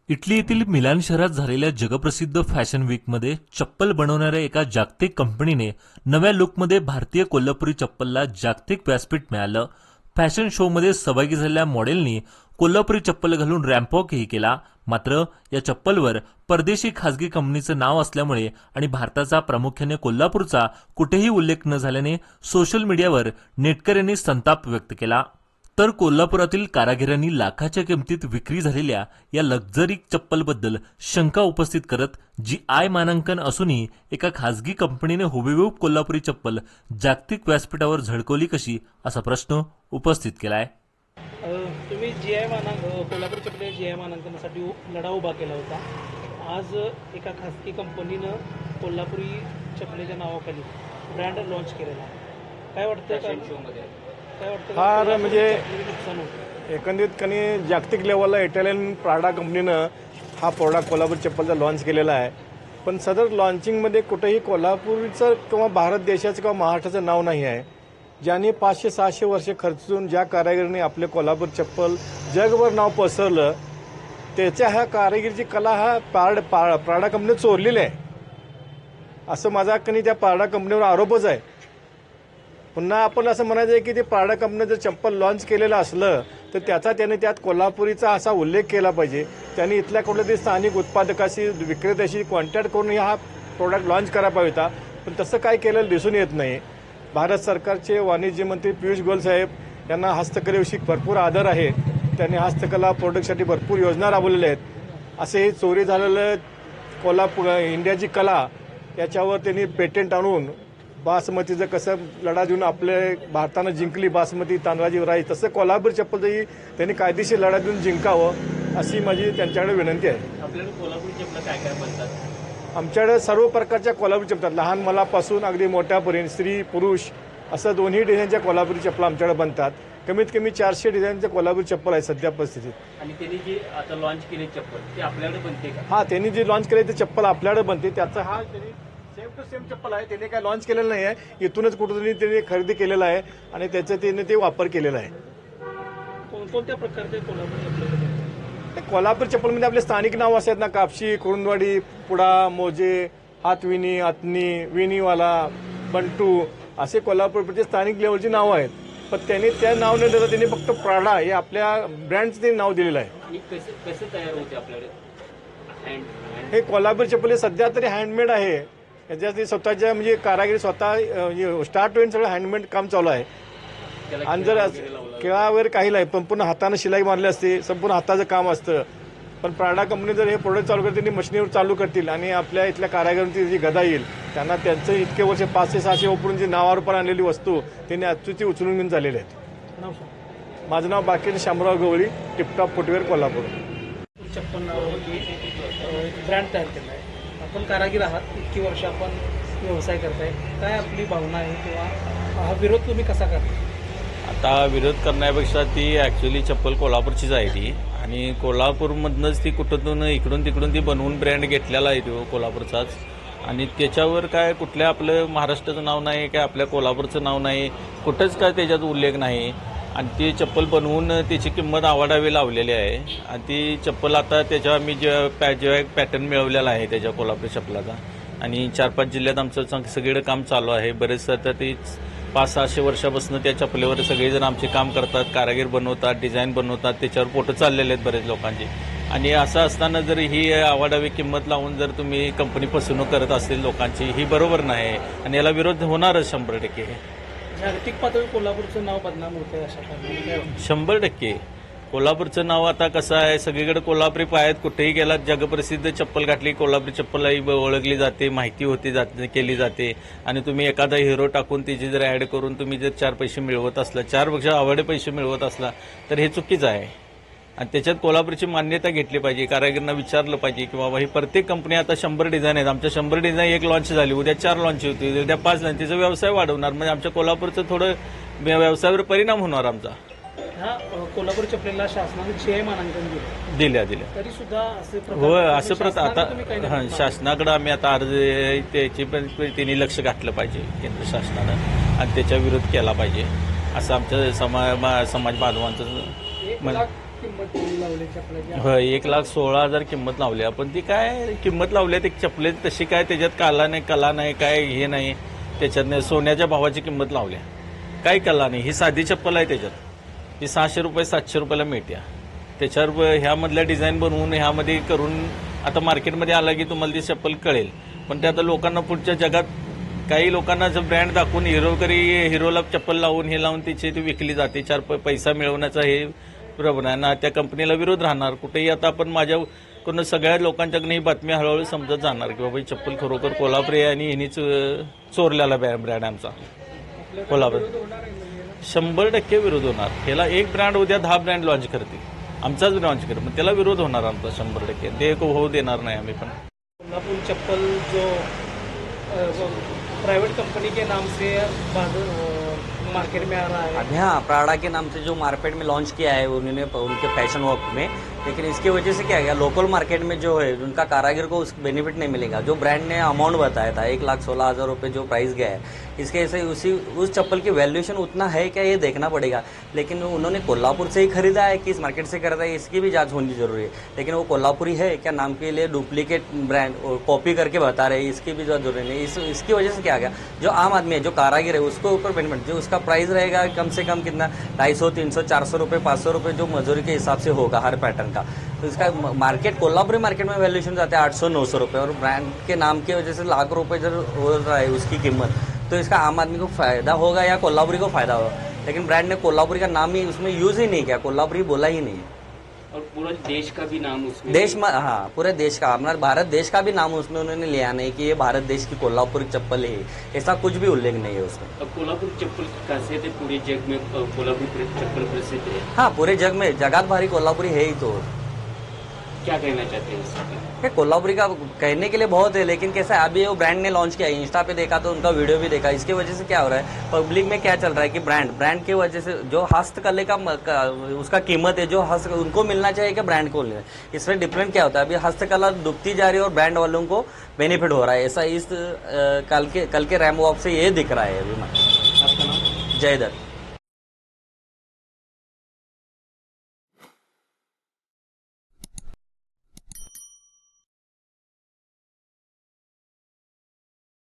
Italy येथील Milan शहरात झालेल्या जगप्रसिद्ध फॅशन वीकमध्ये चप्पल बनवणाऱ्या एका जागतिक कंपनीने नव्या लुकमध्ये भारतीय कोल्हापुरी चप्पलला जागतिक व्यासपीठ मिळालं. फॅशन शोमध्ये सहभागी झालेल्या मॉडेलनी कोल्हापुरी चप्पल घालून रॅम्पवॉकही केला. मात्र या चप्पलवर परदेशी खासगी कंपनीचं नाव असल्यामुळे आणि भारताचा प्रामुख्याने कोल्हापूरचा कुठेही उल्लेख न झाल्याने सोशल मीडियावर नेटकऱ्यांनी संताप व्यक्त केला. तर कोल्हापुरातील कारागिरांनी लाखाच्या किमतीत विक्री झालेल्या या लक्झरी चप्पलबद्दल शंका उपस्थित करत जी आय मानांकन असूनही एका खासगी कंपनीने हुबेहूब कोल्हापुरी चप्पल जागतिक व्यासपीठावर झळकवली कशी असा प्रश्न उपस्थित केलाय. तुम्ही जीआय कोल्हापूर चप्पल जीआय मानांकनासाठी लढा उभा केला होता. आज एका खासगी कंपनीनं कोल्हापुरी चप्पलेच्या नावाखाली ब्रँड लॉन्च केलेला आहे. काय वाटतं फार म्हणजे नुकसान होतं? एकंदरीत कनी जागतिक लेवलला इटालियन प्राडा कंपनीनं हा प्रोडक्ट कोल्हापूर चप्पलचा लॉन्च केलेला आहे. पण सदर लॉन्चिंगमध्ये कुठेही कोल्हापूरचं किंवा भारत देशाचं किंवा महाराष्ट्राचं नाव नाही आहे. ज्यांनी 500-600 वर्षे खर्चून ज्या कारागिरांनी आपले कोल्हापूर चप्पल जगभर नाव पसरलं त्याच्या ह्या कारागिरीची कला हा प्राडा कंपनीत चोरलेली आहे असं माझा कनी त्या प्राडा कंपनीवर आरोपच आहे. पुन्हा आपण असं म्हणायचं आहे की ते प्राडा कंपनीनं जर चप्पल लॉन्च केलेलं असलं तर त्याने त्यात कोल्हापुरीचा असा उल्लेख केला पाहिजे. त्यांनी इथल्या कुठल्या स्थानिक उत्पादकाशी विक्रेत्याशी कॉन्टॅक्ट करून हा प्रोडक्ट लॉन्च करायला पाहिजे होता. पण तसं काय केलेलं दिसून येत नाही. भारत सरकारचे वाणिज्य मंत्री पियुष गोयल साहेब यांना हस्तकलेविषयी भरपूर आदर आहे. त्यांनी हस्तकला प्रोडक्टसाठी भरपूर योजना राबवलेल्या आहेत. असे चोरी झालेलं कोल्हापूर इंडियाची कला याच्यावर त्यांनी पेटंट आणून बासमतीचं कसं लढा देऊन आपले भारतानं जिंकली बासमती तांदळाची राई, तसं कोल्हापूर चप्पलही त्यांनी कायदेशीर लढा देऊन जिंकावं अशी माझी त्यांच्याकडे विनंती आहे. आपल्याकडे कोल्हापुरी चप्पल काय काय बनतात? आमच्याकडे सर्व प्रकारच्या कोल्हापुरी चप्पल लहान मुलापासून अगदी मोठ्यापर्यंत स्त्री पुरुष असं दोन्ही डिझाईनच्या कोल्हापुरी चप्पल आमच्याकडे बनतात. कमीत कमी 400 डिझाईनचे कोल्हापुरी चप्पल आहे सध्या परिस्थितीत. आणि त्यांनी जे आता लॉन्च केले चप्पल ते आपल्याकडे बनते का? हा, त्यांनी जे लॉन्च केले ते चप्पल आपल्याकडे बनते. त्याचा हा त्यांनी सेम टू सेम चप्पल आहे. त्याने काय लॉन्च केलेलं नाही आहे. इथूनच कुठेतरी त्यांनी खरेदी केलेला आहे आणि त्याचा त्याने ते वापर केलेला आहे. कोणत्या प्रकारचे कोल्हापूर चप्पल? कोल्हापूर चप्पलमध्ये आपले स्थानिक नाव असतात ना, कापशी, कुरुंदवाडी, पुडा, मोजे, हातविनी, अतनी, विनीवाला, बंटू असे कोल्हापूरचे स्थानिक लेवलची नावं आहेत. पण त्यांनी त्या नाव न देता त्यांनी फक्त प्राडा हे आपल्या ब्रँडचं ते नाव दिलेलं आहे. आणि कसं तयार होते आपल्याकडे? हे कोल्हापूर चप्पल सध्या तरी हँडमेड आहे. याच्यात स्वतःच्या म्हणजे कारागिरी स्वतः स्टार्ट होईन सगळं हँडमेड काम चालू आहे. आणि जर केळा वगैरे काही नाही, पण पूर्ण हातानं शिलाई मारली असते, संपूर्ण हाताचं काम असतं. पण प्राडा कंपनी जर हे प्रोडक्ट चालू करतील त्यांनी मशिनीवर चालू करतील आणि आपल्या इथल्या कारागिरांची जी गदा येईल त्यांना त्यांचं इतके वर्ष 500-600 वापरून जी नावावर आणलेली वस्तू त्यांनी आजची उचलून घेऊन झालेली आहेत. माझं नाव बाकी शामराव गवळी, टिपटॉप फुटवेअर, कोल्हापूर. चप्पल नावावरती ब्रँड तयार केला आहे. आपण कारागीर आहात, इतकी वर्ष आपण व्यवसाय करताय, काय आपली भावना आहे किंवा हा विरोध तुम्ही कसा करता? आता विरोध करण्यापेक्षा ती ॲक्च्युली चप्पल कोल्हापूरचीच आहे ती, आणि कोल्हापूरमधनंच ती कुठून इकडून तिकडून ती बनवून ब्रँड घेतलेला आहे तो कोल्हापूरचाच. आणि त्याच्यावर काय कुठल्या आपलं महाराष्ट्राचं नाव नाही, काय आपल्या कोल्हापूरचं नाव नाही, कुठंच काय त्याच्यात उल्लेख नाही. आणि ती चप्पल बनवून त्याची किंमत आवाडावी लावलेली आहे. आणि ती चप्पल आता त्याच्यावर मी जेव्हा एक पॅटर्न मिळवलेला आहे त्याच्या कोल्हापूर चप्पलाचा, आणि 4-5 जिल्ह्यात आमचं सगळीकडे काम चालू आहे. बरेच आता ते 500-600 वर्षापासून त्या चप्पलीवर सगळेजण आमचे काम करतात, कारागीर बनवतात, डिझाईन बनवतात, त्याच्यावर फोटो चाललेले आहेत बरेच लोकांचे. आणि असं असताना जर ही आवाडावी किंमत लावून जर तुम्ही कंपनी फसवणूक करत असेल लोकांची, ही बरोबर नाही आणि याला विरोध होणारच 100%. जागतिक पातळीवर कोल्हापूरचं नाव बदनाम होतंय अशा प्रकारे? 100%. कोल्हापूरचं नाव आता कसं आहे, सगळीकडे कोल्हापुरी पायात कुठेही गेला जगप्रसिद्ध चप्पल घातली, कोल्हापुरी चप्पलही ओळखली जाते, माहिती होती केली जाते. आणि तुम्ही एखादा हिरो टाकून तिची जर ॲड करून तुम्ही जर 4 पैसे मिळवत असला, 4 पेक्षा आवडे पैसे मिळवत असला तर हे चुकीचं आहे. आणि त्याच्यात कोल्हापूरची मान्यता घेतली पाहिजे, कारागिरांना विचारलं पाहिजे की बाबा ही प्रत्येक कंपनी आता 100 डिझाईन आहेत, आमच्या 100 डिझाईन एक लॉन्च झाली, उद्या 4 लॉन्च होती, उद्या 5 लॉन्च, त्याचा व्यवसाय वाढवणार, म्हणजे आमच्या कोल्हापूरचं थोडं व्यवसायावर परिणाम होणार आमचा. ह्या कोल्हापूर चप्पलला शासनाने जीआय मानांकन दिल्या तरी सुद्धा हो असं आता शासनाकडे आम्ही आता अर्ज त्याची पण त्यांनी लक्ष घातलं पाहिजे केंद्र शासनानं, आणि त्याचा विरोध केला पाहिजे असं आमच्या समाज बांधवांचं किंमत लावली चपलाची. होय 1,16,000 किंमत लावली आपण. ती काय किंमत लावली ते चपले तशी काय त्याच्यात कला नाही काय हे नाही त्याच्यात नाही. सोन्याच्या भावाची किंमत लावल्या, काही कला नाही. ही साधी चप्पल आहे, त्याच्यात ही 600 रुपये 700 रुपयाला मिळते. त्याच्यावर ह्यामधल्या डिझाईन बनवून ह्यामध्ये करून आता मार्केटमध्ये आला की तुम्हाला ती चप्पल कळेल. पण ते आता लोकांना पुढच्या जगात काही लोकांना जर ब्रँड दाखवून हिरोला चप्पल लावून हे लावून तिची ती विकली जाते. पैसा मिळवण्याचा हे बरोबर आहे ना. त्या कंपनीला विरोध राहणार कुठेही. आता आपण माझ्याकडून सगळ्या लोकांच्याकडनं ही बातमी हळूहळू समजत जाणार की बाबा ही चप्पल खरोखर कोल्हापुरी आहे आणि हिनीच चोरलेला ब्रँड आमचा कोल्हापूर. 100% विरोध होणार. ह्याला एक ब्रँड उद्या 10 ब्रँड लॉन्च करतील, आमचाच लॉन्च करेल, पण त्याला विरोध होणार आमचा 100%. ते होऊ देणार नाही आम्ही. पण कोल्हापुर चप्पल जो प्राइवेट कंपनी के नाम से मार्केट में आ रहा है. अभी हाँ, प्राडा के नाम से जो मार्केट में लॉन्च किया है उन्होंने उनके फैशन वॉक में, लेकिन इसकी वजह से क्या गया, लोकल मार्केट में जो है उनका कारागिर को उस बेनिफिट नहीं मिलेगा. जो ब्रांड ने अमाउंट बताया था 1,16,000 रुपये जो प्राइस गया है, इसके ऐसे उस चप्पल की वैल्यूएशन उतना है क्या ये देखना पड़ेगा. लेकिन उन्होंने कोल्हापुर से ही खरीदा है कि इस मार्केट से खरीदा है, इसकी भी जांच होनी जरूरी है. लेकिन वो कोल्हापुरी है क्या नाम के लिए डुप्लीकेट ब्रांड कॉपी करके बता रहे हैं, इसकी भी जरूरी नहीं. इसकी वजह से क्या गया, जो आम आदमी है जो कारागिर है उसको ऊपर बेनिफिट, जो उसका प्राइस रहेगा कम से कम कितना 250, 300, 400 रुपये 500 रुपये जो मजदूरी के हिसाब से होगा हर पैटर्न का. तो इसका मार्केट कोल्हापुरी मार्केट में वैल्यूएशन जाते हैं 800-900 रुपये, और ब्रांड के नाम की वजह से लाख रुपए जब हो रहा है उसकी कीमत, तो इसका आम आदमी को फायदा होगा या कोल्हापुरी को फायदा होगा. लेकिन ब्रांड ने कोल्हापुरी का नाम ही उसमें यूज ही नहीं किया, कोल्हापुरी बोला ही नहीं. और पूरा देश का भी नाम उसमें देश में, हाँ, पूरे देश का, हमारा भारत देश का भी नाम उसमें उन्होंने लिया नहीं कि ये भारत देश की कोल्हापुरी चप्पल है, ऐसा कुछ भी उल्लेख नहीं है उसमें. अब कोल्हापुर चप्पल की खासियत है पूरे जग में, कोल्हापुर चप्पल प्रसिद्ध है. हाँ, पूरे जग में जगत भारी कोल्हापुरी है ही. तो क्या कहना चाहते हैं इससे? ये कोल्हापुरी का कहने के लिए बहुत है, लेकिन कैसा है, अभी वो ब्रांड ने लॉन्च किया, इंस्टा पे देखा तो उनका वीडियो भी देखा. इसकी वजह से क्या हो रहा है, पब्लिक में क्या चल रहा है कि ब्रांड की वजह से जो हस्तकले का उसका कीमत है, जो हस्त उनको मिलना चाहिए कि ब्रांड को मिलना. इसमें डिफरेंट क्या होता है, अभी हस्तकला डूबती जा रही है और ब्रांड वालों को बेनिफिट हो रहा है. ऐसा इस कल के रैम वॉक से ये दिख रहा है अभी. आपका नाम? जय दत्त.